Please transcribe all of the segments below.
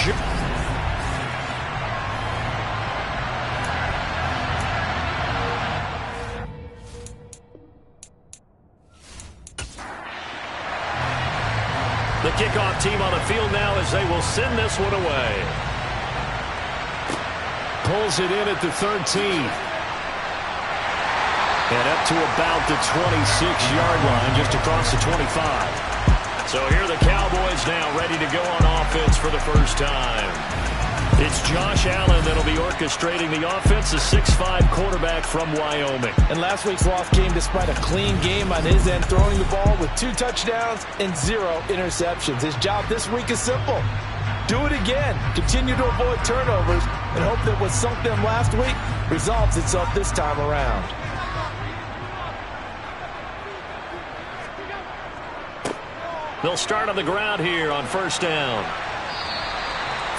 The kickoff team on the field now as they will send this one away. Pulls it in at the 13. And up to about the 26-yard line, just across the 25. So here are the Cowboys now ready to go on offense for the first time. It's Josh Allen that'll be orchestrating the offense, a 6'5" quarterback from Wyoming. And last week's loss came despite a clean game on his end, throwing the ball with 2 touchdowns and 0 interceptions. His job this week is simple. Do it again. Continue to avoid turnovers and hope that what sunk them last week resolves itself this time around. They'll start on the ground here on first down.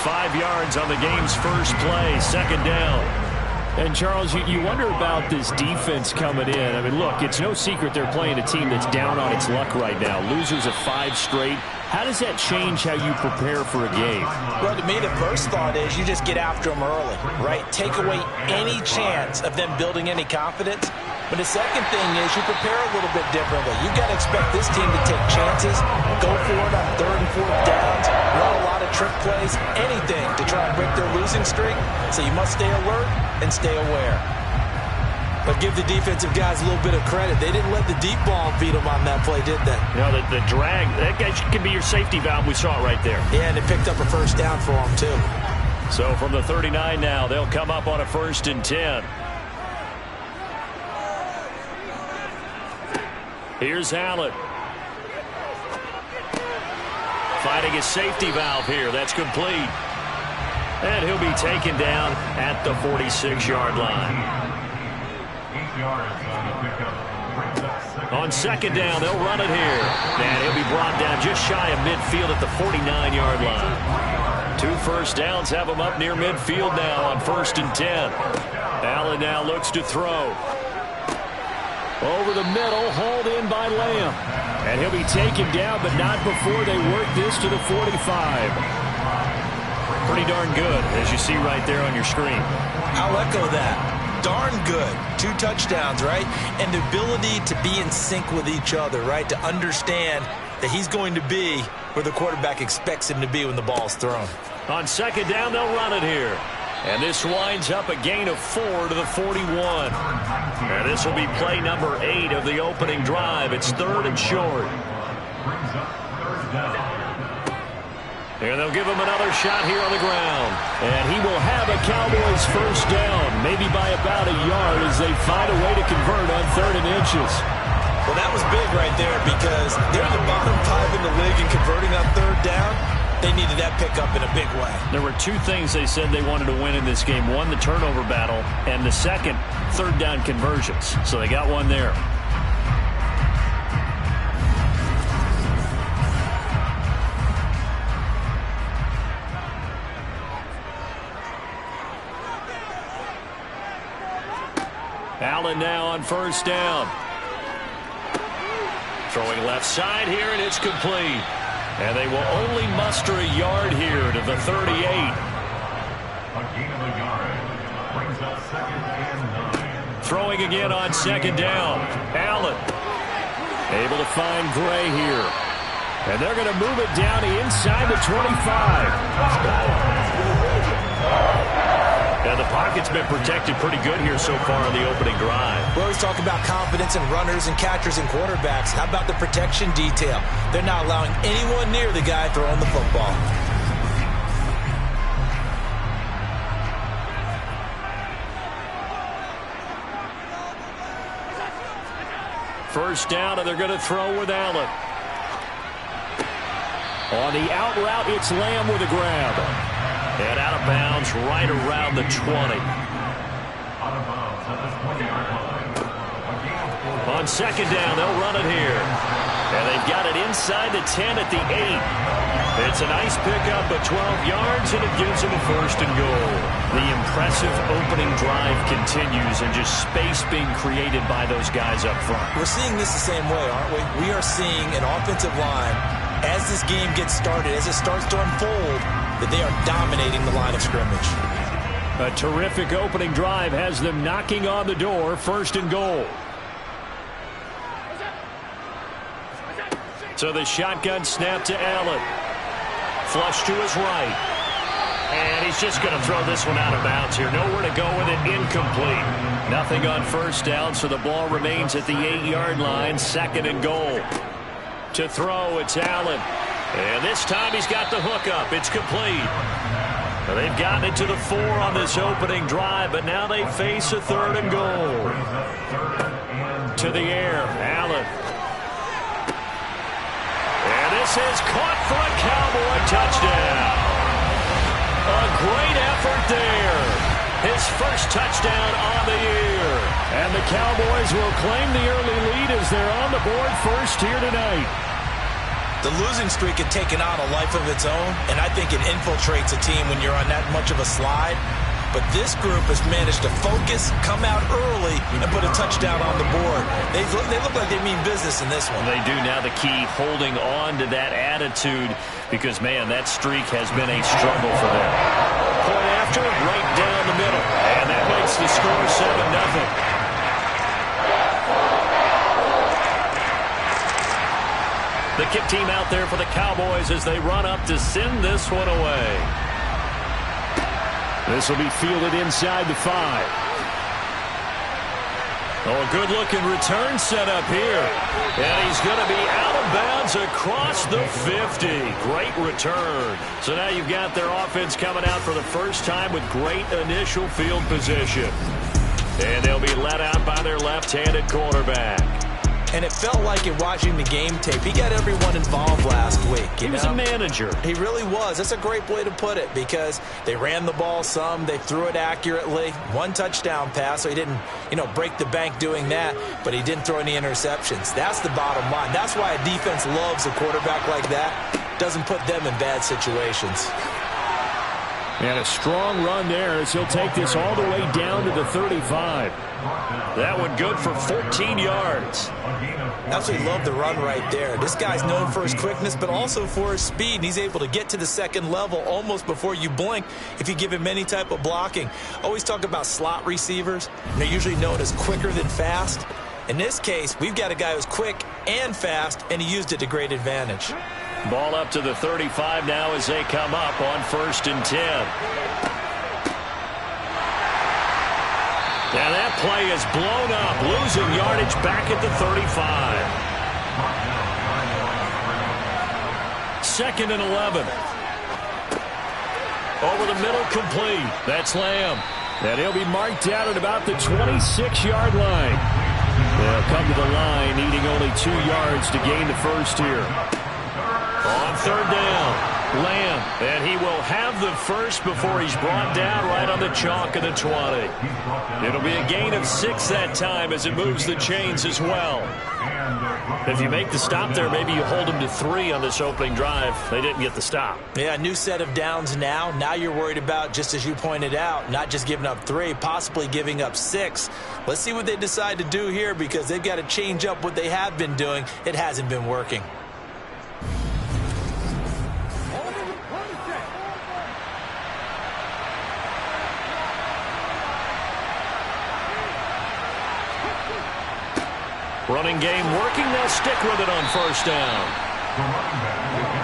5 yards on the game's first play, second down. And, Charles, you wonder about this defense coming in. I mean, look, it's no secret they're playing a team that's down on its luck right now. Losers of 5 straight. How does that change how you prepare for a game? Well, to me, the first thought is you just get after them early, right? Take away any chance of them building any confidence. But the second thing is you prepare a little bit differently. You've got to expect this team to take chances, go for it on 3rd and 4th downs, run a lot of trick plays, anything to try and break their losing streak. So you must stay alert and stay aware. But give the defensive guys a little bit of credit. They didn't let the deep ball beat them on that play, did they? You know, the drag, that guy can be your safety valve. We saw it right there. Yeah, and they picked up a first down for them, too. So from the 39 now, they'll come up on a 1st and 10. Here's Allen. Fighting his safety valve here. That's complete. And he'll be taken down at the 46-yard line. On second down, they'll run it here. And he'll be brought down just shy of midfield at the 49-yard line. 2 first downs have him up near midfield now on 1st and 10. Allen now looks to throw. Over the middle, hauled in by Lamb. And he'll be taken down, but not before they work this to the 45. Pretty darn good, as you see right there on your screen. I'll echo that. Darn good. 2 touchdowns, right? And the ability to be in sync with each other, right? To understand that he's going to be where the quarterback expects him to be when the ball's thrown. On second down, they'll run it here. And this winds up a gain of 4 to the 41. And this will be play number 8 of the opening drive. It's 3rd and short. And they'll give him another shot here on the ground. And he will have a Cowboys first down, maybe by about a yard as they find a way to convert on 3rd and inches. Well, that was big right there because they're the bottom 5 in the league in converting on 3rd down. They needed that pickup in a big way. There were 2 things they said they wanted to win in this game. One, the turnover battle, and the second, 3rd down conversions. So they got one there. Allen now on first down. Throwing left side here, and it's complete. And they will only muster a yard here to the 38. A gain of a yard brings up 2nd and 9. Throwing again on second down. Allen able to find Gray here. And they're going to move it down inside the 25. And the pocket's been protected pretty good here so far in the opening drive. We always talk about confidence in runners and catchers and quarterbacks. How about the protection detail? They're not allowing anyone near the guy throwing the football. First down, and they're going to throw with Allen. On the out route, it's Lamb with a grab. And out of bounds right around the 20. On second down, they'll run it here. And they've got it inside the 10 at the 8. It's a nice pickup of 12 yards, and it gives them a 1st and goal. The impressive opening drive continues, and just space being created by those guys up front. We're seeing this the same way, aren't we? We are seeing an offensive line, as this game gets started, as it starts to unfold, that they are dominating the line of scrimmage. A terrific opening drive has them knocking on the door. 1st and goal. So the shotgun snap to Allen. Flush to his right. And he's just going to throw this one out of bounds here. Nowhere to go with it. Incomplete. Nothing on 1st down, so the ball remains at the 8-yard line. 2nd and goal. To throw, it's Allen. And this time he's got the hook up. It's complete. Well, they've gotten it to the 4 on this opening drive, but now they face a 3rd and goal. To the air, Allen. And this is caught for a Cowboy touchdown. A great effort there. His first touchdown on the year. And the Cowboys will claim the early lead as they're on the board first here tonight. The losing streak had taken on a life of its own, and I think it infiltrates a team when you're on that much of a slide. But this group has managed to focus, come out early, and put a touchdown on the board. They look like they mean business in this one. They do. Now the key, holding on to that attitude, because, man, that streak has been a struggle for them. Point after, right down the middle. And that makes the score 7-0. The kick team out there for the Cowboys as they run up to send this one away. This will be fielded inside the 5. Oh, a good-looking return set up here. And he's going to be out of bounds across the 50. Great return. So now you've got their offense coming out for the first time with great initial field position. And they'll be let out by their left-handed quarterback. And it felt like in watching the game tape, he got everyone involved last week. He was a manager. He really was. That's a great way to put it, because they ran the ball some, they threw it accurately. 1 touchdown pass, so he didn't, break the bank doing that, but he didn't throw any interceptions. That's the bottom line. That's why a defense loves a quarterback like that. Doesn't put them in bad situations. And a strong run there as he'll take this all the way down to the 35. That one good for 14 yards. Absolutely love the run right there. This guy's known for his quickness, but also for his speed. And he's able to get to the 2nd level almost before you blink if you give him any type of blocking. Always talk about slot receivers. They're usually known as quicker than fast. In this case, we've got a guy who's quick and fast, and he used it to great advantage. Ball up to the 35 now as they come up on 1st and 10. And that play is blown up, losing yardage back at the 35. 2nd and 11. Over the middle, complete. That's Lamb. And he'll be marked out at about the 26-yard line. They'll come to the line, needing only 2 yards to gain the first here. On 3rd down, Lamb, and he will have the first before he's brought down right on the chalk of the 20. It'll be a gain of 6 that time as it moves the chains as well. If you make the stop there, maybe you hold them to 3 on this opening drive. They didn't get the stop. Yeah, new set of downs now. Now you're worried about, just as you pointed out, not just giving up 3, possibly giving up 6. Let's see what they decide to do here, because they've got to change up what they have been doing. It hasn't been working. Running game working. They'll stick with it on 1st down.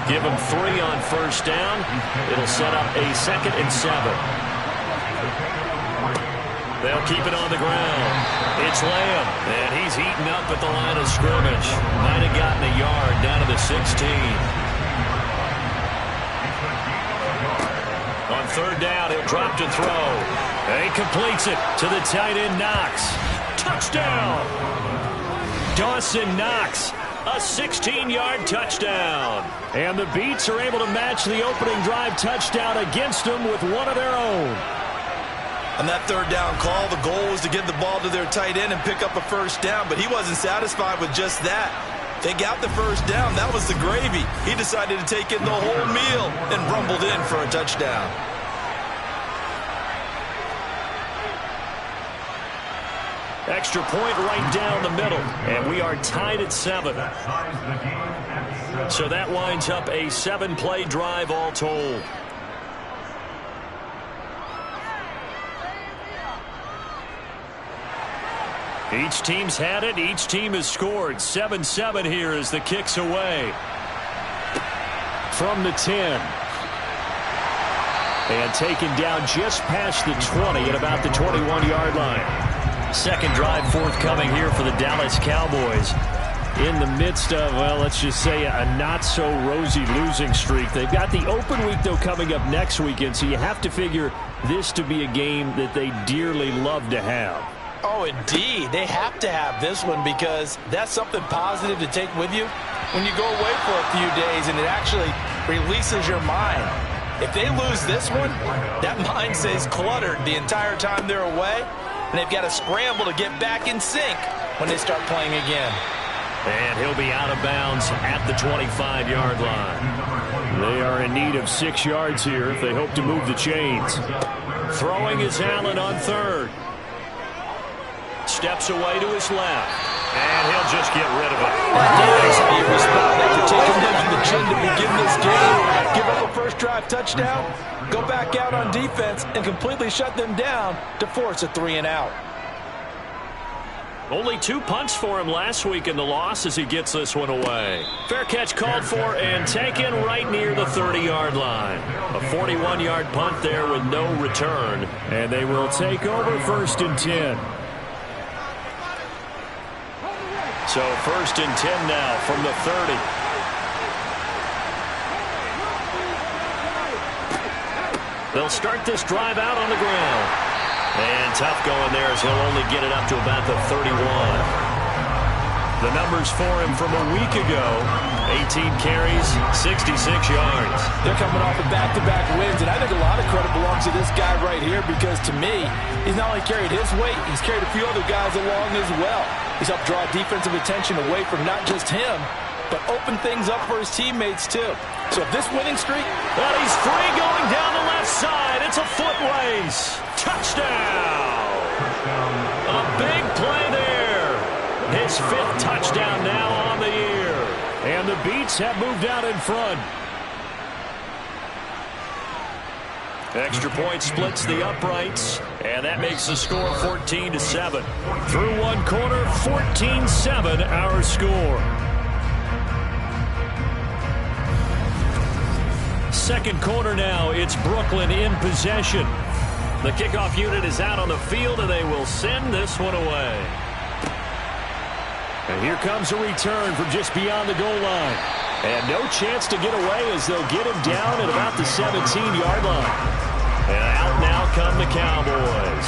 Give them 3 on 1st down. It'll set up a 2nd and 7. They'll keep it on the ground. It's Lamb, and he's eaten up at the line of scrimmage. Might have gotten a yard down to the 16. On 3rd down, he'll drop to throw. And he completes it to the tight end, Knox. Touchdown! Dawson Knox, a 16-yard touchdown. And the Beats are able to match the opening drive touchdown against them with one of their own. On that 3rd down call, the goal was to get the ball to their tight end and pick up a 1st down, but he wasn't satisfied with just that. They got the 1st down. That was the gravy. He decided to take in the whole meal and rumbled in for a touchdown. Extra point right down the middle, and we are tied at 7. So that winds up a 7-play drive all told. Each team's had it. Each team has scored. 7-7 here as the kick's away. From the 10. And taken down just past the 20 at about the 21-yard line. Second drive forthcoming here for the Dallas Cowboys. In the midst of, well, let's just say a not-so-rosy losing streak. They've got the open week, though, coming up next weekend, so you have to figure this to be a game that they dearly love to have. Oh, indeed. They have to have this one because that's something positive to take with you when you go away for a few days, and it actually releases your mind. If they lose this one, that mind stays cluttered the entire time they're away, and they've got to scramble to get back in sync when they start playing again. And he'll be out of bounds at the 25-yard line. They are in need of 6 yards here if they hope to move the chains. Throwing is Allen on third. Steps away to his left. And he'll just get rid of it. That's how you respond after taking them to the chin to begin this game. Give up a first drive touchdown, go back out on defense, and completely shut them down to force a 3-and-out. Only 2 punts for him last week in the loss as he gets this one away. Fair catch called for and taken right near the 30-yard line. A 41-yard punt there with no return. And they will take over 1st and 10. So 1st and 10 now from the 30. They'll start this drive out on the ground. And tough going there as he'll only get it up to about the 31. The numbers for him from a week ago, 18 carries, 66 yards. They're coming off of back-to-back wins, and I think a lot of credit belongs to this guy right here because, to me, he's not only carried his weight, he's carried a few other guys along as well. He's helped draw defensive attention away from not just him, but open things up for his teammates, too. So if this winning streak... Well, he's free going down the left side. It's a foot race. Touchdown. A big play there. His 5th touchdown now on the year. And the Beats have moved out in front. Extra point splits the uprights, and that makes the score 14-7. Through one quarter, 14-7 our score. Second quarter now, it's Brooklyn in possession. The kickoff unit is out on the field, and they will send this one away. And here comes a return from just beyond the goal line. And no chance to get away as they'll get him down at about the 17-yard line. And out now come the Cowboys.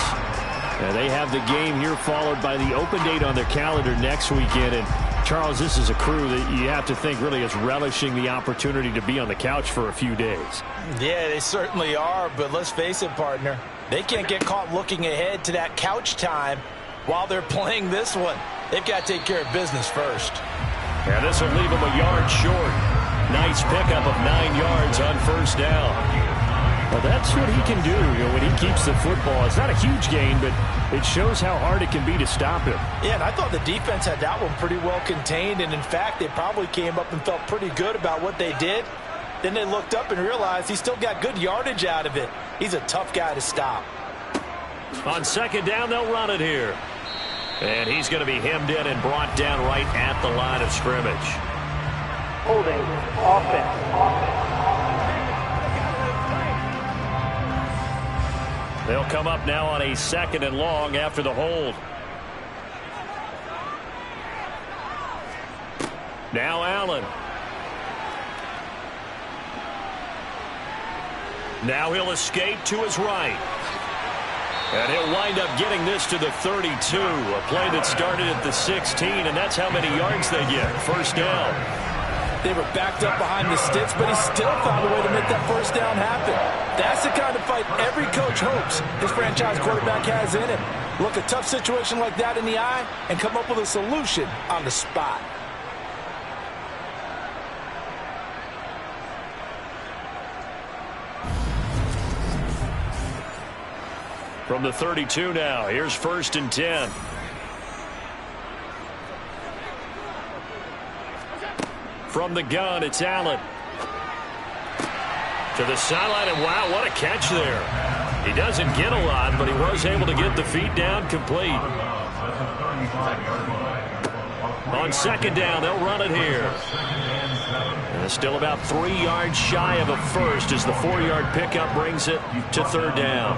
And they have the game here followed by the open date on their calendar next weekend. And Charles, this is a crew that you have to think really is relishing the opportunity to be on the couch for a few days. Yeah, they certainly are, but let's face it, partner. They can't get caught looking ahead to that couch time while they're playing this one. They've got to take care of business first. And this will leave them a yard short. Nice pickup of 9 yards on 1st down. Well, that's what he can do, when he keeps the football. It's not a huge gain, but it shows how hard it can be to stop him. Yeah, and I thought the defense had that one pretty well contained, and in fact, they probably came up and felt pretty good about what they did. Then they looked up and realized he still got good yardage out of it. He's a tough guy to stop. On 2nd down, they'll run it here. And he's going to be hemmed in and brought down right at the line of scrimmage. Holding, offense. They'll come up now on a 2nd and long after the hold. Now Allen. Now he'll escape to his right. And he'll wind up getting this to the 32. A play that started at the 16, and that's how many yards they get. 1st down. They were backed up behind the sticks, but he still found a way to make that 1st down happen. That's the kind of fight every coach hopes his franchise quarterback has in him. Look a tough situation like that in the eye and come up with a solution on the spot. From the 32 now, here's 1st and 10. From the gun, it's Allen. To the sideline, and wow, what a catch there. He doesn't get a lot, but he was able to get the feet down complete. On second down, they'll run it here. And still about 3 yards shy of a first as the 4-yard pickup brings it to third down.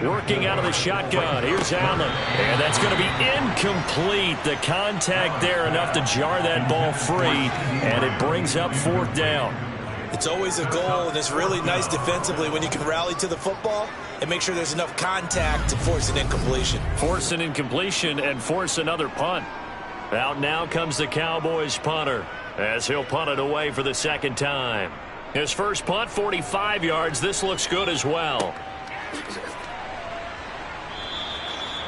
Working out of the shotgun. Here's Allen. And that's going to be incomplete. The contact there enough to jar that ball free. And it brings up fourth down. It's always a goal, and it's really nice defensively when you can rally to the football and make sure there's enough contact to force an incompletion. Force an incompletion and force another punt. Out now comes the Cowboys punter as he'll punt it away for the second time. His first punt, 45 yards. This looks good as well.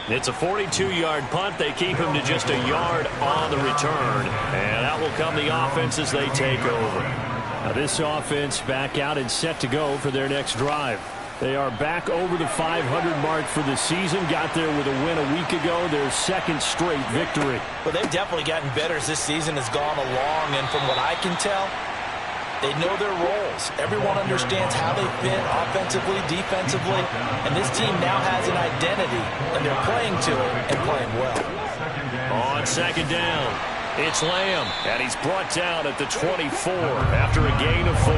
It's a 42-yard punt. They keep him to just a yard on the return. And out will come the offense as they take over. Now this offense back out and set to go for their next drive. They are back over the 500 mark for the season. Got there with a win a week ago. Their second straight victory. Well, they've definitely gotten better as this season has gone along. And from what I can tell, they know their roles. Everyone understands how they fit offensively, defensively. And this team now has an identity, and they're playing to it and playing well. On second down, it's Lamb, and he's brought down at the 24 after a gain of 4.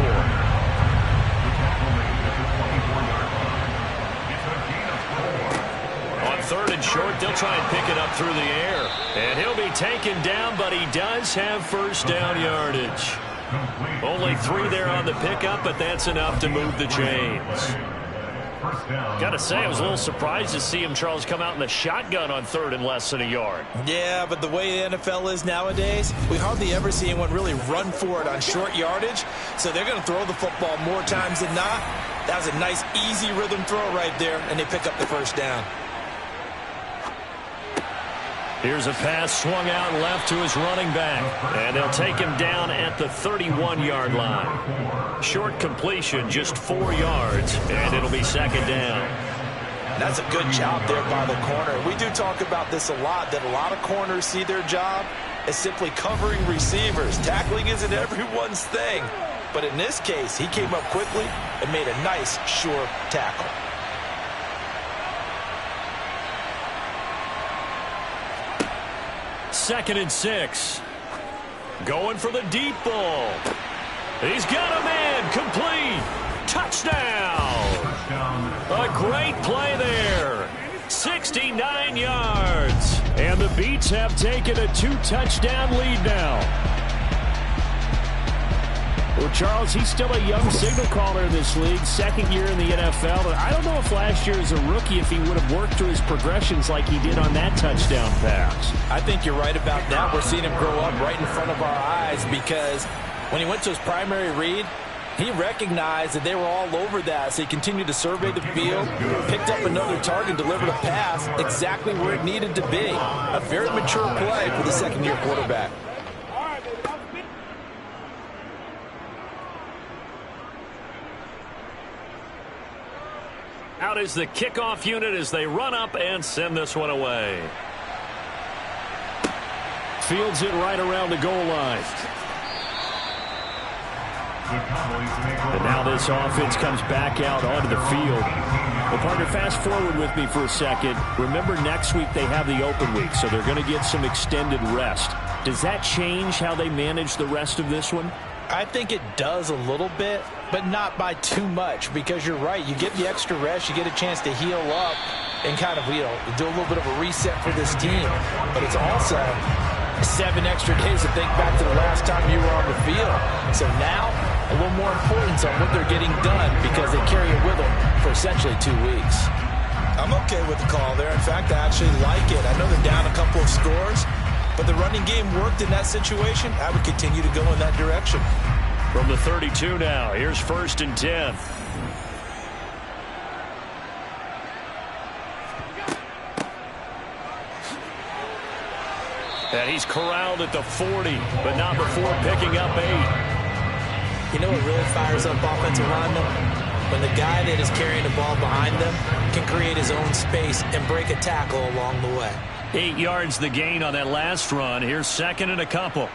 On third and short, they'll try and pick it up through the air. And he'll be taken down, but he does have first down yardage. Only 3 there on the pickup, but that's enough to move the chains. Got to say, I was a little surprised to see him, Charles, come out in the shotgun on third and less than a yard. Yeah, but the way the NFL is nowadays, we hardly ever see anyone really run for it on short yardage. So they're going to throw the football more times than not. That was a nice, easy rhythm throw right there, and they pick up the first down. Here's a pass swung out left to his running back. And they'll take him down at the 31-yard line. Short completion, just 4 yards, and it'll be second down. That's a good job there by the corner. We do talk about this a lot, that a lot of corners see their job as simply covering receivers. Tackling isn't everyone's thing. But in this case, he came up quickly and made a nice, sure tackle. Second and 6. Going for the deep ball. He's got a man. Complete. Touchdown. A great play there. 69 yards. And the Beats have taken a 2-touchdown lead now. Well, Charles, he's still a young signal caller in this league, second year in the NFL. But I don't know if last year as a rookie, if he would have worked through his progressions like he did on that touchdown pass. I think you're right about that. We're seeing him grow up right in front of our eyes because when he went to his primary read, he recognized that they were all over that. So he continued to survey the field, picked up another target, delivered a pass exactly where it needed to be. A very mature play for the second-year quarterback. Out is the kickoff unit as they run up and send this one away. Fields it right around the goal line. And now this offense comes back out onto the field. Well, partner, fast forward with me for a second. Remember, next week they have the open week, so they're going to get some extended rest. Does that change how they manage the rest of this one? I think it does a little bit, but not by too much, because you're right. You get the extra rest, you get a chance to heal up and kind of, do a little bit of a reset for this team. But it's also 7 extra days to think back to the last time you were on the field. So now, a little more importance on what they're getting done because they carry it with them for essentially 2 weeks. I'm okay with the call there. In fact, I actually like it. I know they're down a couple of scores, but the running game worked in that situation. I would continue to go in that direction. From the 32 now, here's first and 10. And he's corralled at the 40, but not before picking up 8. You know what really fires up offensive linemen? When the guy that is carrying the ball behind them can create his own space and break a tackle along the way. 8 yards the gain on that last run. Here's second and a couple.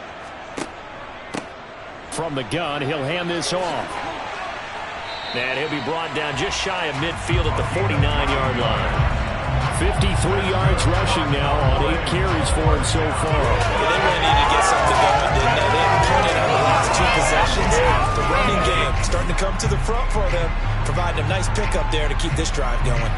From the gun, he'll hand this off. And he'll be brought down just shy of midfield at the 49-yard line. 53 yards rushing now on 8 carries for him so far. Yeah, they really needed to get something going, didn't they? They haven't pointed on the last 2 possessions. The running game starting to come to the front for them, providing a nice pickup there to keep this drive going.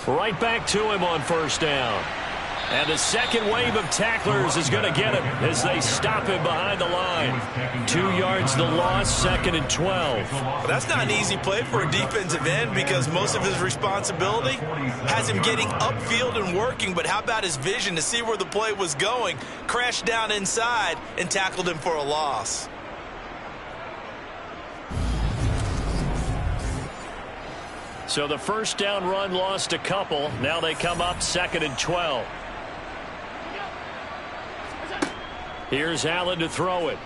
Right back to him on first down. And the second wave of tacklers is going to get him as they stop him behind the line. 2 yards the loss, 2nd and 12. Well, that's not an easy play for a defensive end because most of his responsibility has him getting upfield and working. But how about his vision to see where the play was going, crashed down inside, and tackled him for a loss. So the first down run lost a couple. Now they come up 2nd and 12. Here's Allen to throw it.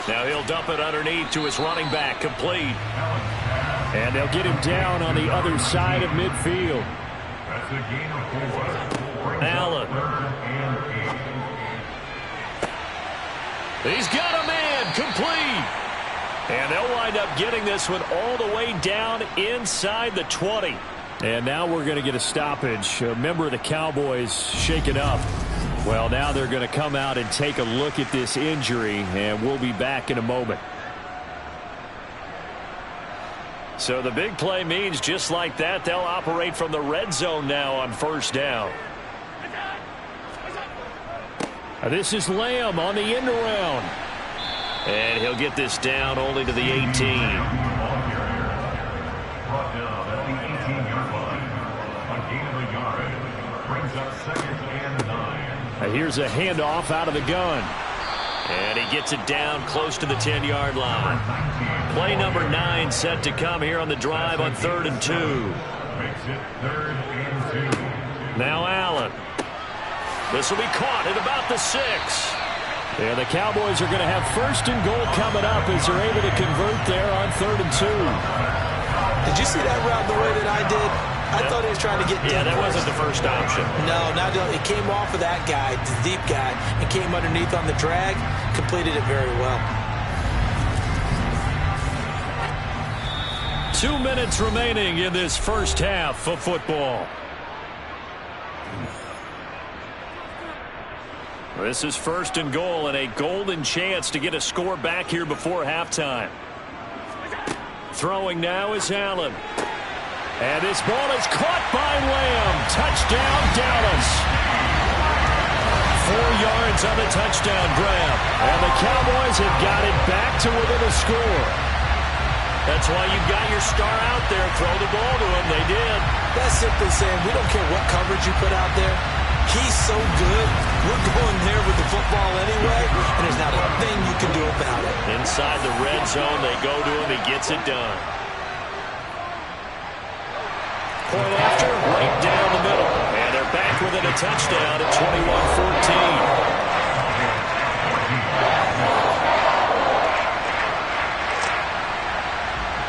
Now he'll dump it underneath to his running back, complete. And they'll get him down on the other side of midfield. That's a gain of 4. Allen. He's got a man, complete. And they'll wind up getting this one all the way down inside the 20. And now we're going to get a stoppage. A member of the Cowboys shaken up. Well, now they're going to come out and take a look at this injury, and we'll be back in a moment. So the big play means just like that, they'll operate from the red zone now on first down. This is Lamb on the end around. And he'll get this down only to the 18. Brought down at the 18-yard line. A gain of a yard. Brings up 2nd and 9. Here's a handoff out of the gun. And he gets it down close to the 10-yard line. Play number 9 set to come here on the drive on 3rd and 2. Makes it 3rd and 2. Now Allen. This will be caught at about the 6. Yeah, the Cowboys are going to have 1st and goal coming up as they're able to convert there on 3rd and 2. Did you see that route the way that I did? I thought he was trying to get deep. Yeah, that wasn't the first option. No, not it came off of that guy, the deep guy, and came underneath on the drag, completed it very well. 2 minutes remaining in this first half of football. This is 1st and goal and a golden chance to get a score back here before halftime. Throwing now is Allen. And this ball is caught by Lamb. Touchdown, Dallas. 4 yards on the touchdown grab. And the Cowboys have got it back to within a score. That's why you've got your star out there. Throw the ball to him. They did. That's simply saying we don't care what coverage you put out there. He's so good. We're going there with the football anyway, and there's not a thing you can do about it. Inside the red zone, they go to him. He gets it done. Point after, right down the middle. And they're back within a touchdown at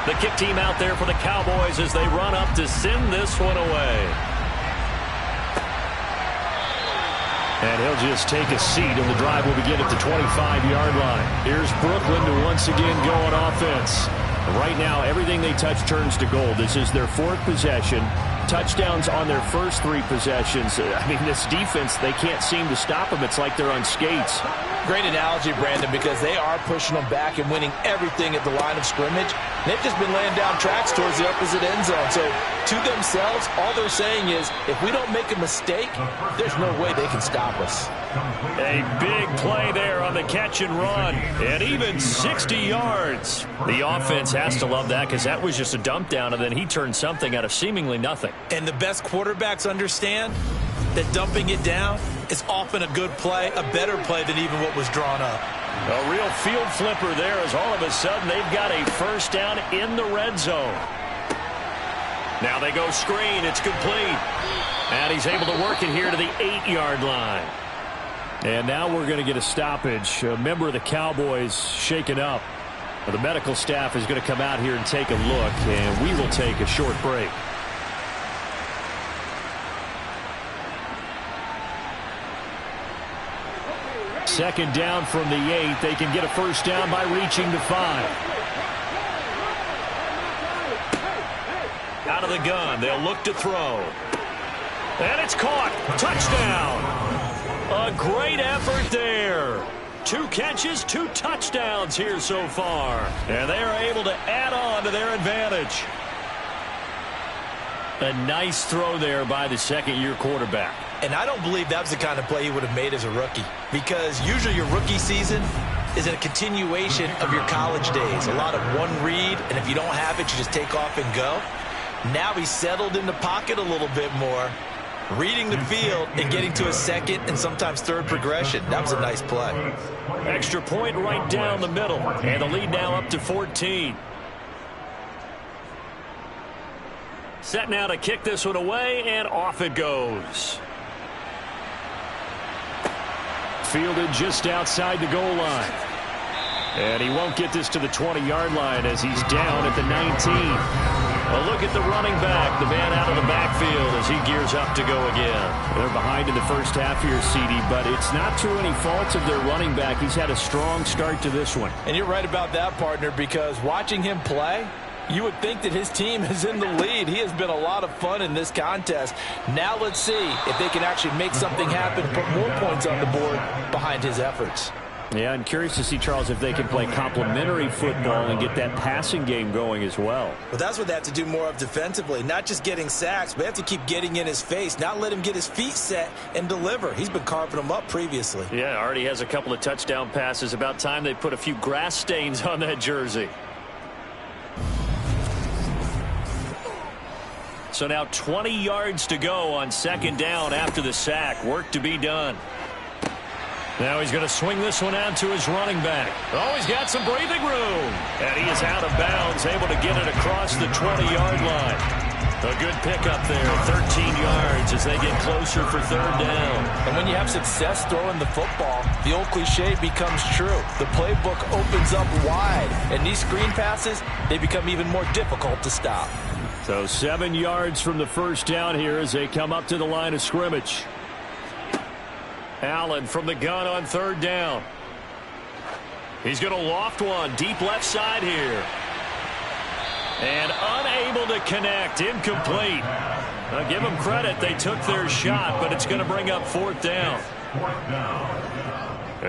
21-14. The kick team out there for the Cowboys as they run up to send this one away. And he'll just take a seat, and the drive will begin at the 25-yard line. Here's Brooklyn to once again go on offense. Right now, everything they touch turns to gold. This is their 4th possession. Touchdowns on their first 3 possessions. I mean, this defense, they can't seem to stop them. It's like they're on skates. Great analogy, Brandon, because they are pushing them back and winning everything at the line of scrimmage. They've just been laying down tracks towards the opposite end zone. So, to themselves, all they're saying is, if we don't make a mistake, there's no way they can stop us. A big play there on the catch and run, and even 60 yards. The offense has to love that because that was just a dump down, and then he turned something out of seemingly nothing. And the best quarterbacks understand that dumping it down is often a good play, a better play than even what was drawn up. A real field flipper there as all of a sudden they've got a first down in the red zone. Now they go screen. It's complete. And he's able to work it here to the 8-yard line. And now we're going to get a stoppage. A member of the Cowboys shaken up. Well, the medical staff is going to come out here and take a look, and we will take a short break. Second down from the 8. They can get a first down by reaching the 5. Out of the gun. They'll look to throw. And it's caught. Touchdown. A great effort there. 2 catches, 2 touchdowns here so far. And they are able to add on to their advantage. A nice throw there by the second-year quarterback. And I don't believe that was the kind of play he would have made as a rookie, because usually your rookie season is a continuation of your college days. A lot of one read, and if you don't have it, you just take off and go. Now he's settled in the pocket a little bit more, reading the field and getting to a second and sometimes third progression. That was a nice play. Extra point right down the middle, and the lead now up to 14. Set now to kick this one away, and off it goes. Fielded just outside the goal line. And he won't get this to the 20-yard line as he's down at the 19. A look at the running back, the man out of the backfield as he gears up to go again. They're behind in the first half here, CD, but it's not through any faults of their running back. He's had a strong start to this one. And you're right about that, partner, because watching him play, you would think that his team is in the lead. He has been a lot of fun in this contest. Now let's see if they can actually make something happen, put more points on the board behind his efforts. Yeah, I'm curious to see, Charles, if they can play complementary football and get that passing game going as well. Well, that's what they have to do more of defensively, not just getting sacks, but they have to keep getting in his face, not let him get his feet set and deliver. He's been carving them up previously. Yeah, already has a couple of touchdown passes. About time they put a few grass stains on that jersey. So now 20 yards to go on second down after the sack. Work to be done. Now he's going to swing this one out to his running back. Oh, he's got some breathing room. And he is out of bounds, able to get it across the 20-yard line. A good pickup there, 13 yards as they get closer for third down. And when you have success throwing the football, the old cliche becomes true. The playbook opens up wide. And these screen passes, they become even more difficult to stop. So 7 yards from the first down here as they come up to the line of scrimmage. Allen from the gun on third down. He's going to loft one deep left side here. And unable to connect. Incomplete. Now give them credit. They took their shot, but it's going to bring up fourth down.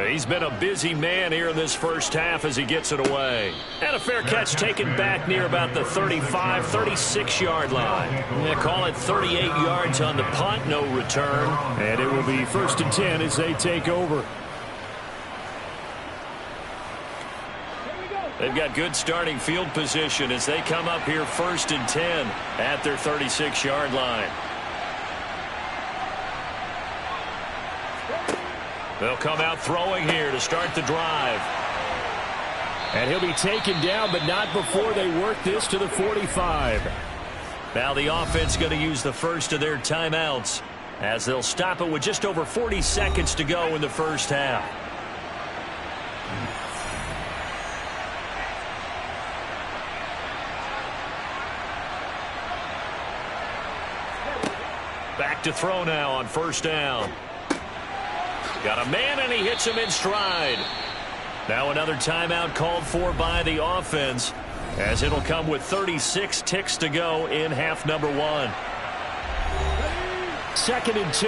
He's been a busy man here in this first half as he gets it away. And a fair catch taken back near about the 35, 36-yard line. Yeah, call it 38 yards on the punt, no return. And it will be 1st and 10 as they take over. They've got good starting field position as they come up here 1st and 10 at their 36-yard line. They'll come out throwing here to start the drive. And he'll be taken down, but not before they work this to the 45. Now the offense going to use the first of their timeouts as they'll stop it with just over 40 seconds to go in the first half. Back to throw now on first down. Got a man, and he hits him in stride. Now another timeout called for by the offense, as it'll come with 36 ticks to go in half number 1. 2nd and 2.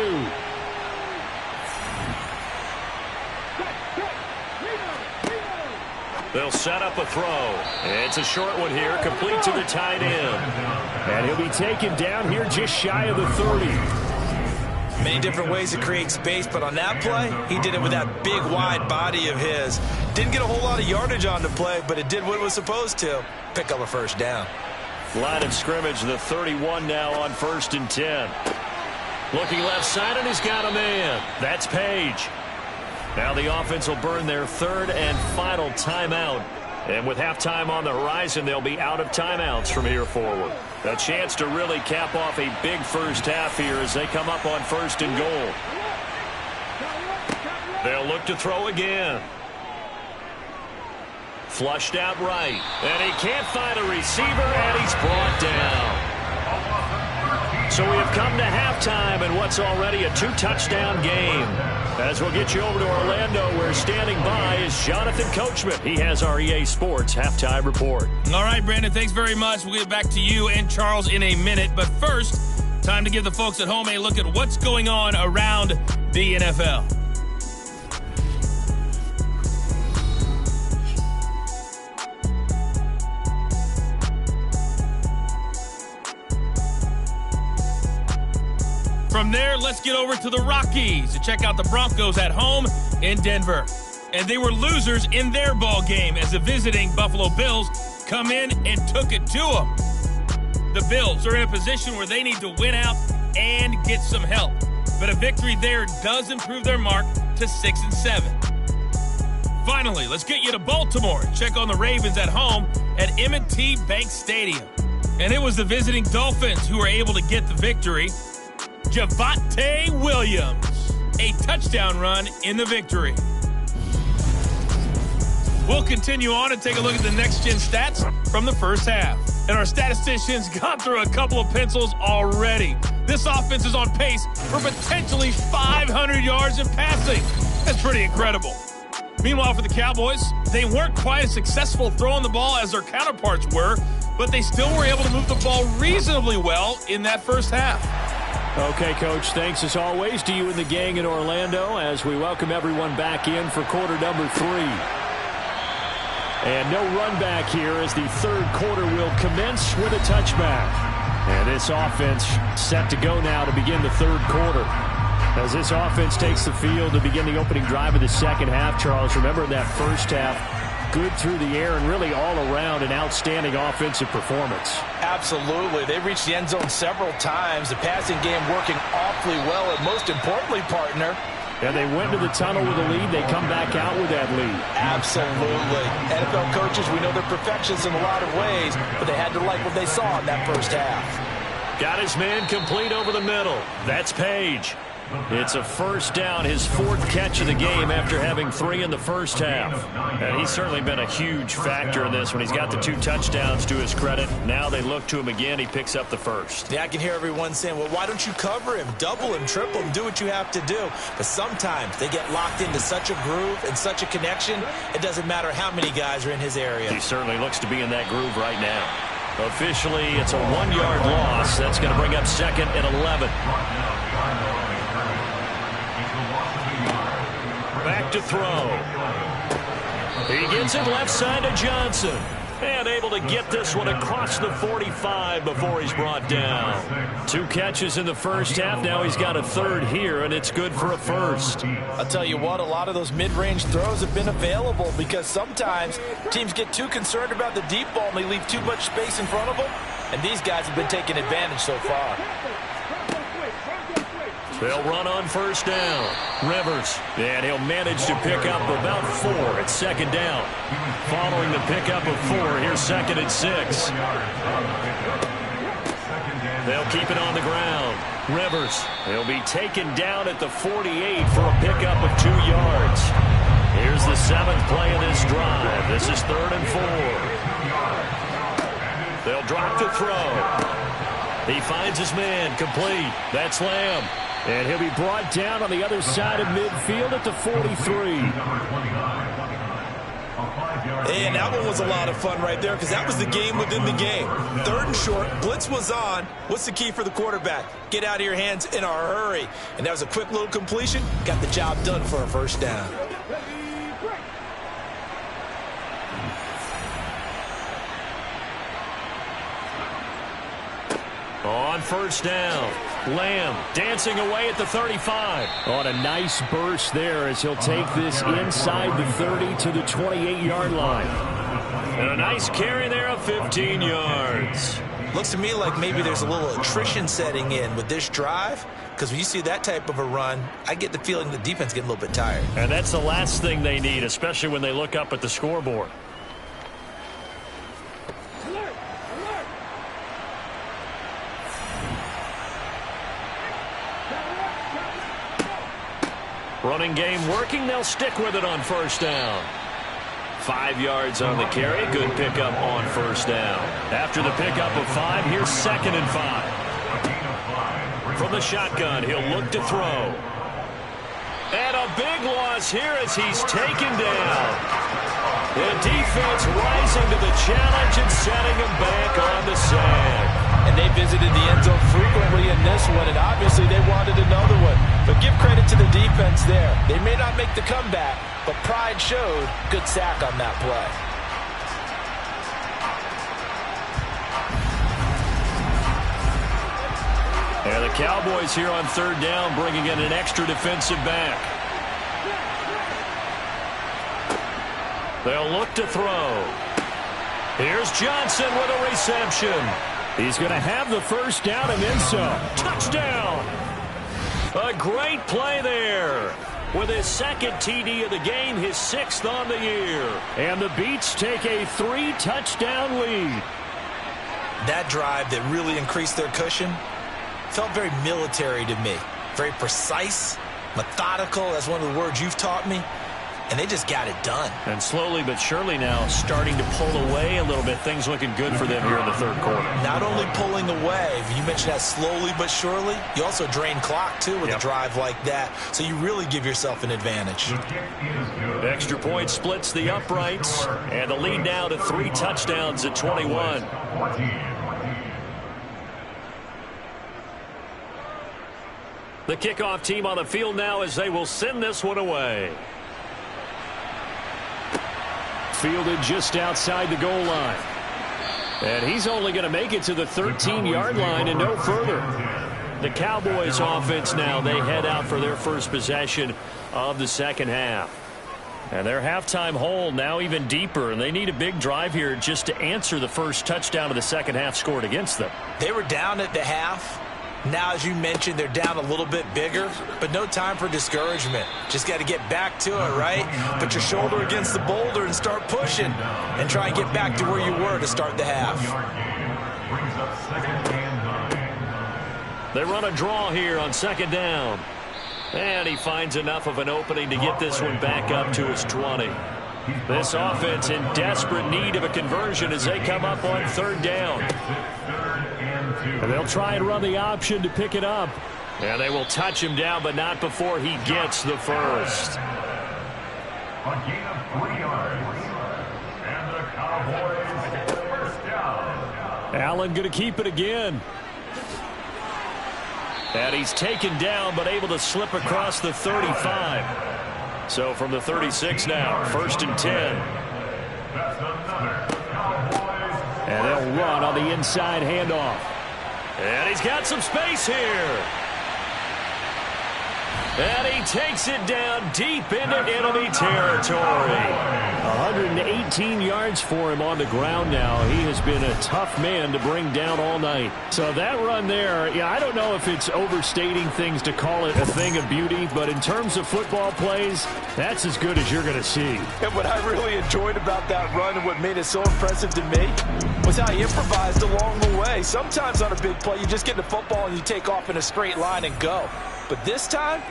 They'll set up a throw. It's a short one here, complete to the tight end. And he'll be taken down here just shy of the 30. Many different ways to create space, but on that play, he did it with that big, wide body of his. Didn't get a whole lot of yardage on the play, but it did what it was supposed to. Pick up a first down. Line of scrimmage, the 31 now on 1st and 10. Looking left side, and he's got a man. That's Page. Now the offense will burn their 3rd and final timeout. And with halftime on the horizon, they'll be out of timeouts from here forward. A chance to really cap off a big first half here as they come up on 1st and goal. They'll look to throw again. Flushed out right. And he can't find a receiver, and he's brought down. So we have come to halftime in what's already a 2-touchdown game. As we'll get you over to Orlando, where standing by is Jonathan Coachman. He has our EA Sports halftime report. All right, Brandon, thanks very much. We'll get back to you and Charles in a minute. But first, time to give the folks at home a look at what's going on around the NFL. From there, let's get over to the Rockies to check out the Broncos at home in Denver. And they were losers in their ball game as the visiting Buffalo Bills come in and took it to them. The Bills are in a position where they need to win out and get some help. But a victory there does improve their mark to 6-7. Finally, let's get you to Baltimore and check on the Ravens at home at M&T Bank Stadium. And it was the visiting Dolphins who were able to get the victory. Javonte Williams, a touchdown run in the victory. We'll continue on and take a look at the next-gen stats from the first half. And our statisticians got through a couple of pencils already. This offense is on pace for potentially 500 yards in passing. That's pretty incredible. Meanwhile, for the Cowboys, they weren't quite as successful throwing the ball as their counterparts were, but they still were able to move the ball reasonably well in that first half. Okay, Coach, thanks as always to you and the gang in Orlando as we welcome everyone back in for quarter number 3. And no run back here as the third quarter will commence with a touchback. And this offense set to go now to begin the third quarter. As this offense takes the field to begin the opening drive of the second half, Charles, remember in that first half, good through the air and really all around an outstanding offensive performance. Absolutely. They reached the end zone several times. The passing game working awfully well. And most importantly, partner, and they went to the tunnel with a lead. They come back out with that lead. Absolutely. NFL coaches, we know they're perfectionists in a lot of ways, but they had to like what they saw in that first half. Got his man complete over the middle. That's Page. It's a first down, his 4th catch of the game after having 3 in the first half. And he's certainly been a huge factor in this when he's got the 2 touchdowns to his credit. Now they look to him again. He picks up the first. Yeah, I can hear everyone saying, well, why don't you cover him, double him, triple him, do what you have to do. But sometimes they get locked into such a groove and such a connection, it doesn't matter how many guys are in his area. He certainly looks to be in that groove right now. Officially, it's a 1-yard loss. That's going to bring up 2nd and 11. Back to throw. He gets it left side to Johnson. And able to get this one across the 45 before he's brought down. 2 catches in the first half. Now he's got a 3rd here, and it's good for a first. I'll tell you what, a lot of those mid-range throws have been available because sometimes teams get too concerned about the deep ball and they leave too much space in front of them. And these guys have been taking advantage so far. They'll run on first down. Rivers, and he'll manage to pick up about 4 at 2nd down. Following the pickup of 4, here's 2nd and 6. They'll keep it on the ground. Rivers, he'll be taken down at the 48 for a pickup of 2 yards. Here's the 7th play of this drive. This is 3rd and 4. They'll drop the throw. He finds his man complete. That's Lamb. And he'll be brought down on the other side of midfield at the 43. And that one was a lot of fun right there because that was the game within the game. 3rd and short, blitz was on. What's the key for the quarterback? Get out of your hands in a hurry. And that was a quick little completion. Got the job done for a first down. On first down, Lamb dancing away at the 35. On a nice burst there as he'll take this inside the 30 to the 28-yard line. And a nice carry there of 15 yards. Looks to me like maybe there's a little attrition setting in with this drive because when you see that type of a run, I get the feeling the defense getting a little bit tired. And that's the last thing they need, especially when they look up at the scoreboard. Running game working. They'll stick with it on first down. 5 yards on the carry. Good pickup on first down. After the pickup of 5, here's 2nd and 5. From the shotgun, he'll look to throw. And a big loss here as he's taken down. The defense rising to the challenge and setting him back on the sand. And they visited the end zone frequently in this one, and obviously they wanted another one. But give credit to the defense there. They may not make the comeback, but pride showed. Good sack on that play. And the Cowboys here on 3rd down, bringing in an extra defensive back. They'll look to throw. Here's Johnson with a reception. He's going to have the first down and then some. Touchdown! A great play there. With his 2nd TD of the game, his 6th on the year. And the Beats take a 3-touchdown lead. That drive that really increased their cushion felt very military to me. Very precise, methodical. That's one of the words you've taught me. And they just got it done. And slowly but surely now starting to pull away a little bit. Things looking good for them here in the 3rd quarter. Not only pulling away, you mentioned that slowly but surely. You also drain clock, too, with a drive like that. So you really give yourself an advantage. Extra point splits the uprights. And the lead now to 3 touchdowns at 21. The kickoff team on the field now as they will send this one away. Fielded just outside the goal line. And he's only going to make it to the 13-yard line and no further. The Cowboys offense now, they head out for their first possession of the 2nd half. And their halftime hole now even deeper, and they need a big drive here just to answer the first touchdown of the 2nd half scored against them. They were down at the half. Now, as you mentioned, they're down a little bit bigger, but no time for discouragement. Just got to get back to it, right? Put your shoulder against the boulder and start pushing and try and get back to where you were to start the half. They run a draw here on 2nd down. And he finds enough of an opening to get this one back up to his 20. This offense in desperate need of a conversion as they come up on 3rd down. And they'll try and run the option to pick it up. And they will touch him down, but not before he gets the first. A gain of 3 yards. And the Cowboys first down. Allen going to keep it again. And he's taken down, but able to slip across the 35. So from the 36 now, 1st and 10. That's another Cowboys. And they'll run on the inside handoff. And he's got some space here. And he takes it down deep into enemy territory. 118 yards for him on the ground now. He has been a tough man to bring down all night. So that run there, yeah, I don't know if it's overstating things to call it a thing of beauty, but in terms of football plays, that's as good as you're going to see. And what I really enjoyed about that run and what made it so impressive to me was how he improvised along the way. Sometimes on a big play, you just get the football and you take off in a straight line and go. But this time,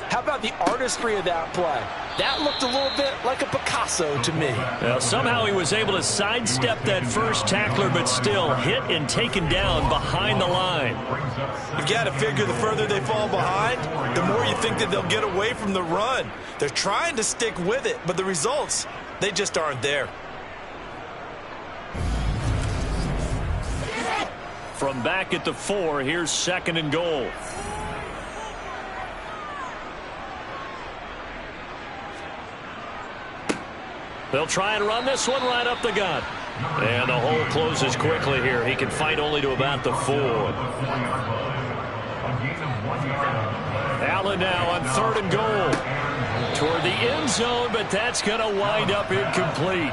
how about the artistry of that play? That looked a little bit like a Picasso to me. Well, somehow he was able to sidestep that first tackler, but still hit and taken down behind the line. You got to figure the further they fall behind, the more you think that they'll get away from the run. They're trying to stick with it, but the results, they just aren't there. From back at the 4, here's 2nd and goal. They'll try and run this one right up the gut. And the hole closes quickly here. He can fight only to about the 4. Allen now on 3rd and goal. Toward the end zone, but that's going to wind up incomplete.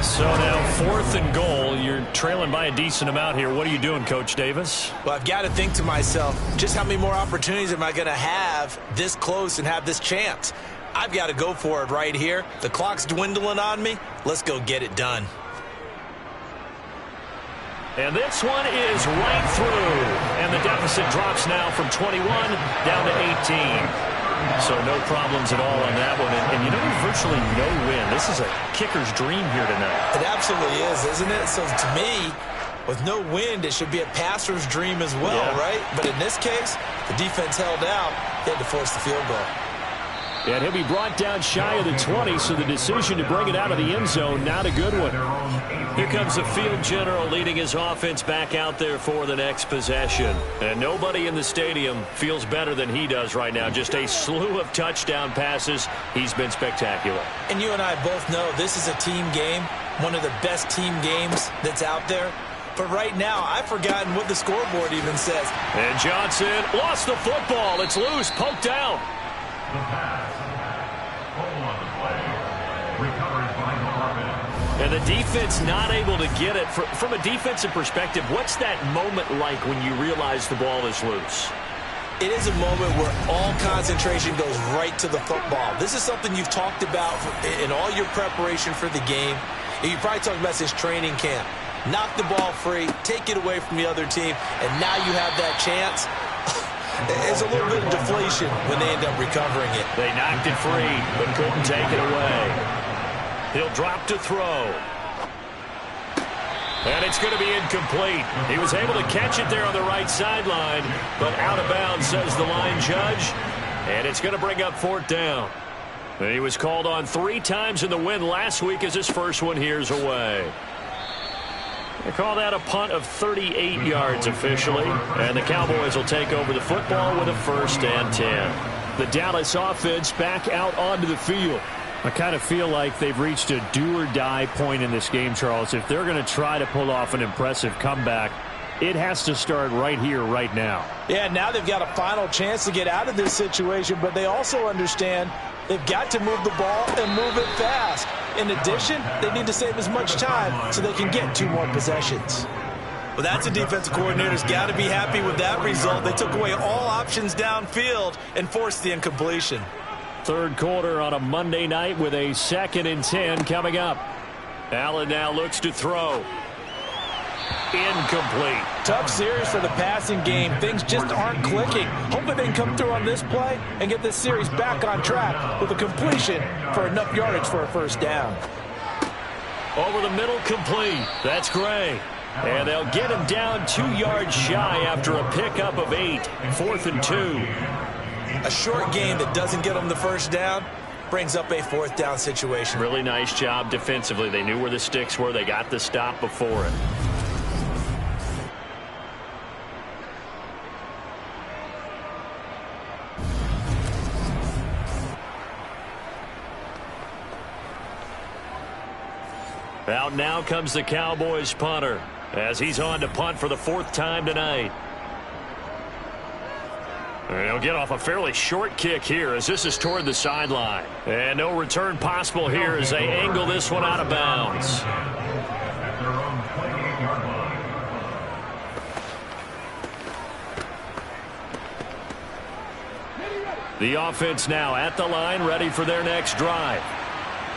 So now 4th and goal. You're trailing by a decent amount here. What are you doing, Coach Davis? Well, I've got to think to myself, just how many more opportunities am I going to have this close and have this chance? I've got to go for it right here. The clock's dwindling on me. Let's go get it done. And this one is right through. And the deficit drops now from 21 down to 18. So no problems at all on that one. And you know, there's virtually no win. This is a kicker's dream here tonight. It absolutely is, isn't it? So to me, with no wind, it should be a passer's dream as well, right? But in this case, the defense held out. They had to force the field goal. And he'll be brought down shy of the 20, so the decision to bring it out of the end zone, not a good one. Here comes the field general leading his offense back out there for the next possession. And nobody in the stadium feels better than he does right now. Just a slew of touchdown passes. He's been spectacular. And you and I both know this is a team game, one of the best team games that's out there. But right now, I've forgotten what the scoreboard even says. And Johnson lost the football. It's loose, poked out. The pass. Hold on the play. Recovered by Norman. And the defense not able to get it. From a defensive perspective, what's that moment like when you realize the ball is loose? It is a moment where all concentration goes right to the football. This is something you've talked about in all your preparation for the game. And you probably talked about this training camp. Knock the ball free, take it away from the other team, and now you have that chance. There's a little bit of deflation when they end up recovering it. They knocked it free, but couldn't take it away. He'll drop to throw. And it's going to be incomplete. He was able to catch it there on the right sideline, but out of bounds, says the line judge. And it's going to bring up fourth down. And he was called on 3 times in the win last week as his first one here's away. They call that a punt of 38 yards officially, and the Cowboys will take over the football with a 1st and 10. The Dallas offense back out onto the field. I kind of feel like they've reached a do-or-die point in this game, Charles. If they're going to try to pull off an impressive comeback, it has to start right here, right now. Yeah, now they've got a final chance to get out of this situation, but they also understand they've got to move the ball and move it fast. In addition, they need to save as much time so they can get 2 more possessions. Well, that's a defensive coordinator's got to be happy with that result. They took away all options downfield and forced the incompletion. Third quarter on a Monday night with a 2nd and 10 coming up. Allen now looks to throw. Incomplete. Tough series for the passing game. Things just aren't clicking. Hopefully they can come through on this play and get this series back on track with a completion for enough yardage for a 1st down. Over the middle, complete. That's Gray. And they'll get him down 2 yards shy after a pickup of 8. 4th and 2. A short game that doesn't get them the 1st down brings up a 4th down situation. Really nice job defensively. They knew where the sticks were. They got the stop before it. Out now comes the Cowboys punter as he's on to punt for the 4th time tonight. And he'll get off a fairly short kick here as this is toward the sideline. And no return possible here as they angle this one out of bounds. At their own 28-yard line. The offense now at the line, ready for their next drive.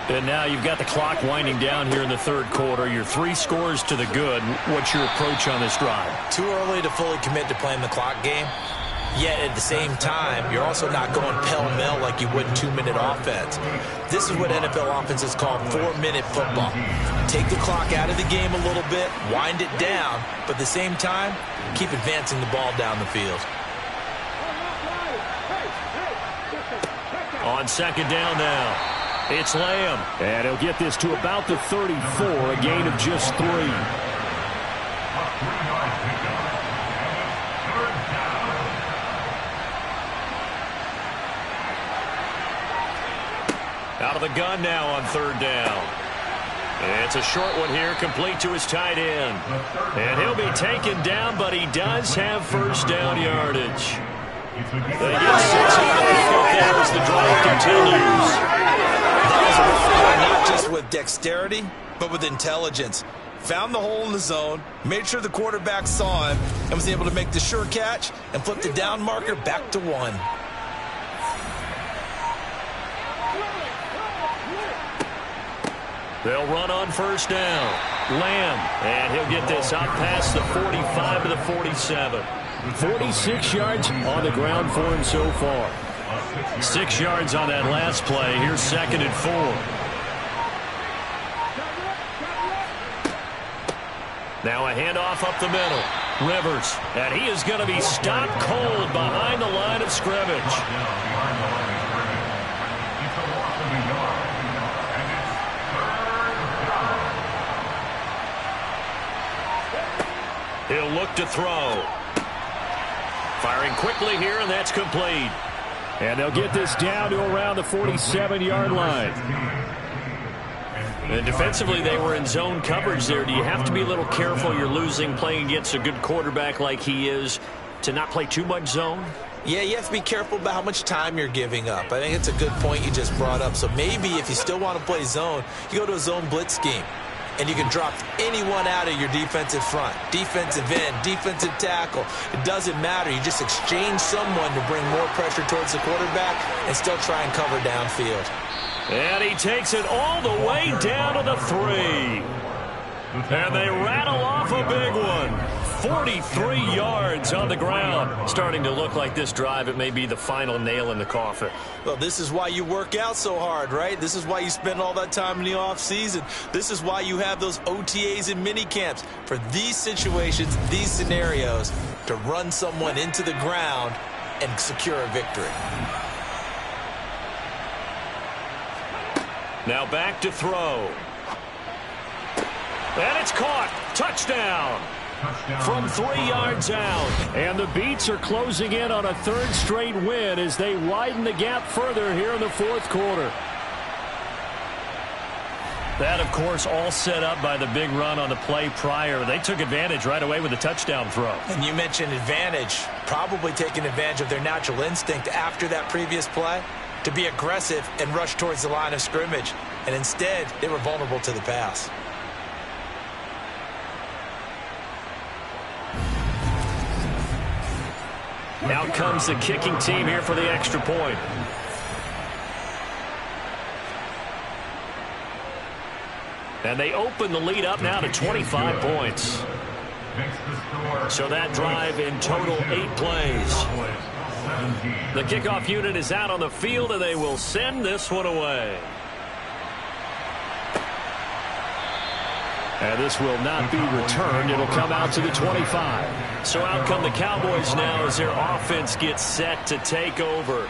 And now you've got the clock winding down here in the 3rd quarter. Your 3 scores to the good. What's your approach on this drive? Too early to fully commit to playing the clock game. Yet at the same time, you're also not going pell-mell like you would in 2-minute offense. This is what NFL offenses call 4-minute football. Take the clock out of the game a little bit, wind it down, but at the same time, keep advancing the ball down the field. On 2nd down now. It's Lamb. And he'll get this to about the 34, a gain of just 3. Out of the gun now on 3rd down. It's a short one here, complete to his tight end. And he'll be taken down, but he does have 1st down yardage. They get 6 on the pickup there as the drive continues. Not just with dexterity, but with intelligence. Found the hole in the zone, made sure the quarterback saw him, and was able to make the sure catch and flip the down marker back to 1. They'll run on 1st down. Lamb, and he'll get this out past the 45 to the 47. 46 yards on the ground for him so far. 6 yards on that last play. Here's 2nd and 4. Now a handoff up the middle. Rivers, and he is going to be stopped cold behind the line of scrimmage. He'll look to throw. Firing quickly here, and that's complete. And they'll get this down to around the 47-yard line. And defensively, they were in zone coverage there. Do you have to be a little careful? You're losing playing against a good quarterback like he is to not play too much zone? Yeah, you have to be careful about how much time you're giving up. I think it's a good point you just brought up. So maybe if you still want to play zone, you go to a zone blitz scheme. And you can drop anyone out of your defensive front. Defensive end, defensive tackle. It doesn't matter. You just exchange someone to bring more pressure towards the quarterback and still try and cover downfield. And he takes it all the way down to the 3. And they rattle off a big one. 43 yards on the ground. Starting to look like this drive, it may be the final nail in the coffin. Well, this is why you work out so hard, right? This is why you spend all that time in the offseason. This is why you have those OTAs and mini camps. For these situations, these scenarios, to run someone into the ground and secure a victory. Now back to throw. And it's caught. Touchdown. From 3 yards out. And the Beats are closing in on a 3rd straight win as they widen the gap further here in the 4th quarter. That, of course, all set up by the big run on the play prior. They took advantage right away with a touchdown throw. And you mentioned advantage. Probably taking advantage of their natural instinct after that previous play to be aggressive and rush towards the line of scrimmage. And instead, they were vulnerable to the pass. Out comes the kicking team here for the extra point. And they open the lead up now to 25 points. So that drive in total 8 plays. The kickoff unit is out on the field, and they will send this one away. And this will not be returned. It'll come out to the 25. So out come the Cowboys now as their offense gets set to take over.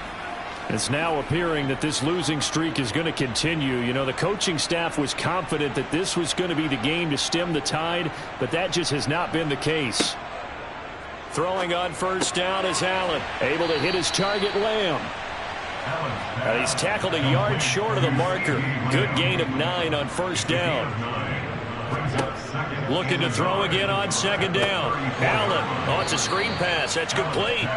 It's now appearing that this losing streak is going to continue. You know, the coaching staff was confident that this was going to be the game to stem the tide, but that just has not been the case. Throwing on first down is Allen. Able to hit his target, Lamb. And he's tackled a yard short of the marker. Good gain of 9 on first down. Looking to throw again on 2nd down. Allen. Oh, it's a screen pass. That's complete.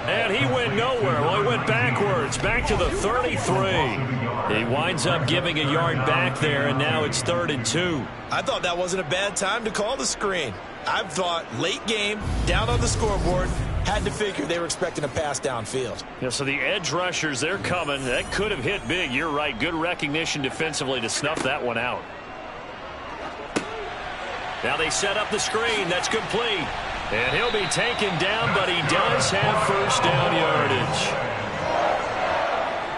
And he went nowhere. Well, he went backwards. Back to the 33. He winds up giving a yard back there, and now it's 3rd and 2. I thought that wasn't a bad time to call the screen. I've thought late game, down on the scoreboard, had to figure they were expecting a pass downfield. Yeah, so the edge rushers, they're coming. That could have hit big. You're right. Good recognition defensively to snuff that one out. Now they set up the screen. That's complete. And he'll be taken down, but he does have first down yardage.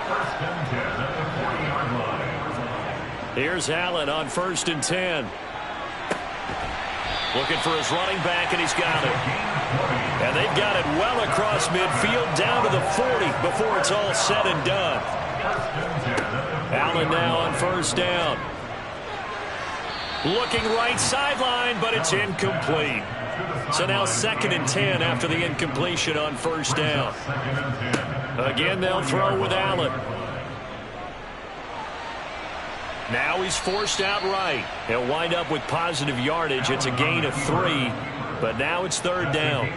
First and 10 at the 40-yard line. Here's Allen on 1st and 10. Looking for his running back, and he's got it. And they've got it well across midfield down to the 40 before it's all said and done. Allen now on first down. Looking right sideline, but it's incomplete. So now 2nd and 10 after the incompletion on first down. Again, they'll throw with Allen. Now he's forced out right. He'll wind up with positive yardage. It's a gain of 3, but now it's 3rd down.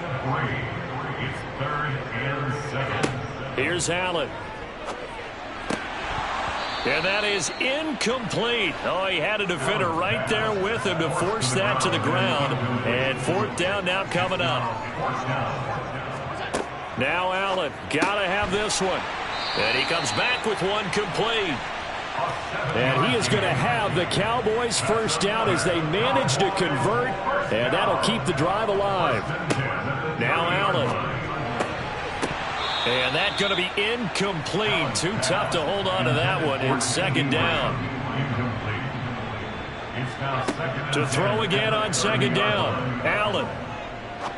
It's 3rd and 7. Here's Allen. And that is incomplete. Oh, he had a defender right there with him to force that to the ground. And 4th down now coming up. Now Allen, gotta have this one. And he comes back with one complete. And he is going to have the Cowboys first down as they manage to convert. And that'll keep the drive alive. Now Allen. And that's going to be incomplete. Too tough to hold on to that one in second down. To throw again on second down. Allen.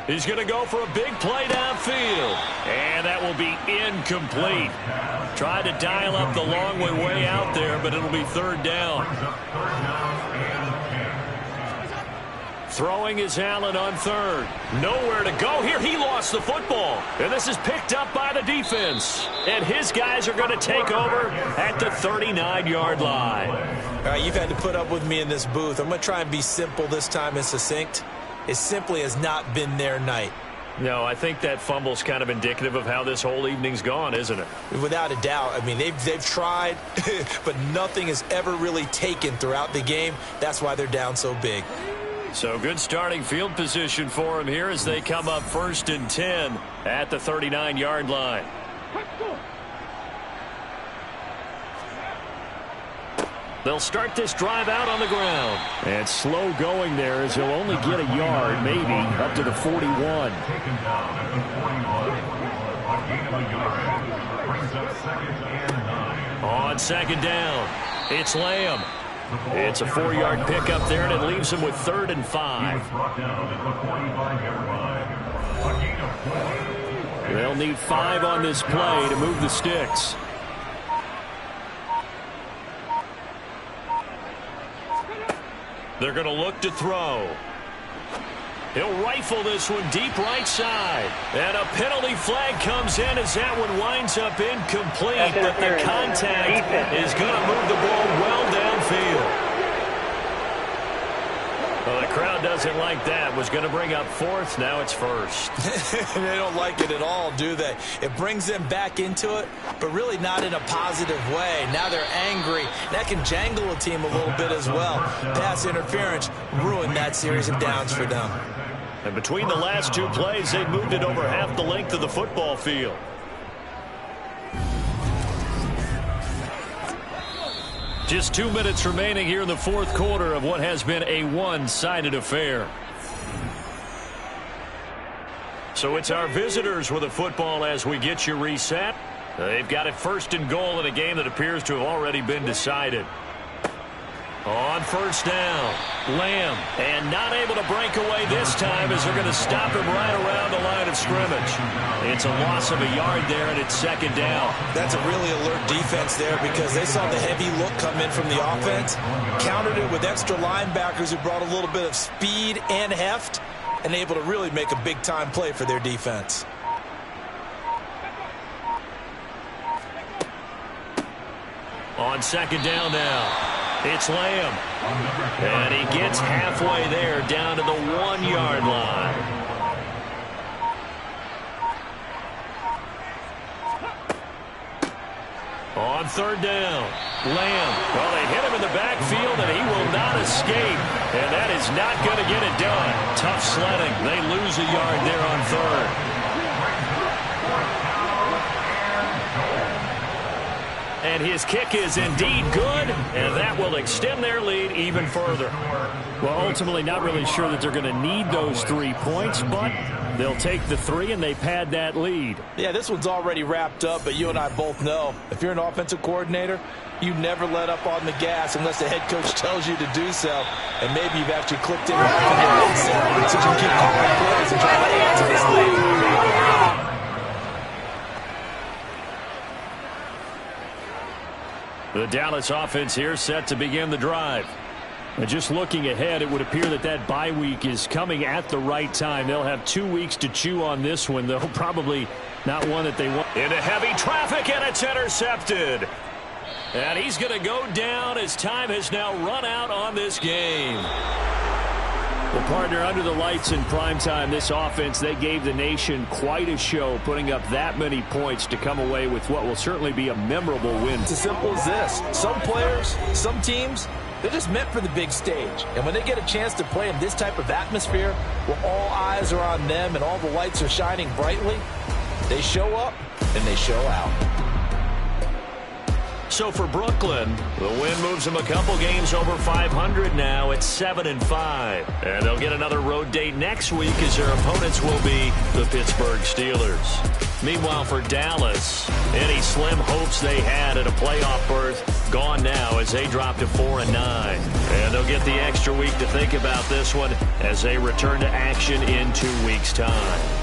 He's going to go for a big play downfield. And that will be incomplete. Tried to dial up the long way out there, but it'll be third down. Throwing is Allen on third. Nowhere to go here. He lost the football. And this is picked up by the defense. And his guys are going to take over at the 39-yard line. All right, you've had to put up with me in this booth. I'm going to try and be simple this time and succinct. It simply has not been their night. No, I think that fumble's kind of indicative of how this whole evening's gone, isn't it? Without a doubt. I mean, they've tried, but nothing has ever really taken throughout the game. That's why they're down so big. So good starting field position for them here as they come up 1st and 10 at the 39-yard line. They'll start this drive out on the ground. And slow going there as he'll only get a yard, maybe, up to the 41. Taken down at the 41. A gain of a yard. Brings up 2nd and 9. On second down, it's Lamb. It's a 4-yard pickup there, and it leaves him with 3rd and 5. Brought down at the 45-yard line. A gain of 4. They'll need 5 on this play to move the sticks. They're going to look to throw. He'll rifle this one deep right side. And a penalty flag comes in as that one winds up incomplete. But the contact is going to move the ball well downfield. Well, the crowd doesn't like that. Was going to bring up 4th. Now it's 1st. They don't like it at all, do they? It brings them back into it, but really not in a positive way. Now they're angry. That can jangle a team a little bit as well. Pass interference ruined that series of downs for them. And between the last 2 plays, they moved it over half the length of the football field. Just 2 minutes remaining here in the 4th quarter of what has been a one-sided affair. So it's our visitors with the football as we get you reset. They've got it 1st and goal in a game that appears to have already been decided. On 1st down, Lamb, and not able to break away this time as they're going to stop him right around the line of scrimmage. It's a loss of a yard there, and it's 2nd down. That's a really alert defense there because they saw the heavy look come in from the offense, countered it with extra linebackers who brought a little bit of speed and heft, and able to really make a big-time play for their defense. On 2nd down now. It's Lamb. And he gets halfway there down to the 1-yard line. On 3rd down, Lamb. Well, they hit him in the backfield, and he will not escape. And that is not going to get it done. Tough sledding. They lose a yard there on 3rd. And his kick is indeed good, and that will extend their lead even further. Well, ultimately not really sure that they're going to need those 3 points, but they'll take the 3 and they pad that lead. Yeah, this one's already wrapped up, but you and I both know if you're an offensive coordinator, you never let up on the gas unless the head coach tells you to do so. And maybe you've actually clicked in right from the headset so you can keep calling plays and try to add to this lead. The Dallas offense here set to begin the drive. And just looking ahead, it would appear that that bye week is coming at the right time. They'll have 2 weeks to chew on this one, though probably not one that they want. Into heavy traffic, and it's intercepted. And he's going to go down as time has now run out on this game. Well, partner, under the lights in primetime, this offense, they gave the nation quite a show, putting up that many points to come away with what will certainly be a memorable win. It's as simple as this. Some players, some teams, they're just meant for the big stage. And when they get a chance to play in this type of atmosphere, where all eyes are on them and all the lights are shining brightly, they show up and they show out. So for Brooklyn, the win moves them a couple games over 500 now at 7-5. And they'll get another road date next week as their opponents will be the Pittsburgh Steelers. Meanwhile, for Dallas, any slim hopes they had at a playoff berth gone now as they drop to 4-9. And they'll get the extra week to think about this one as they return to action in 2 weeks' time.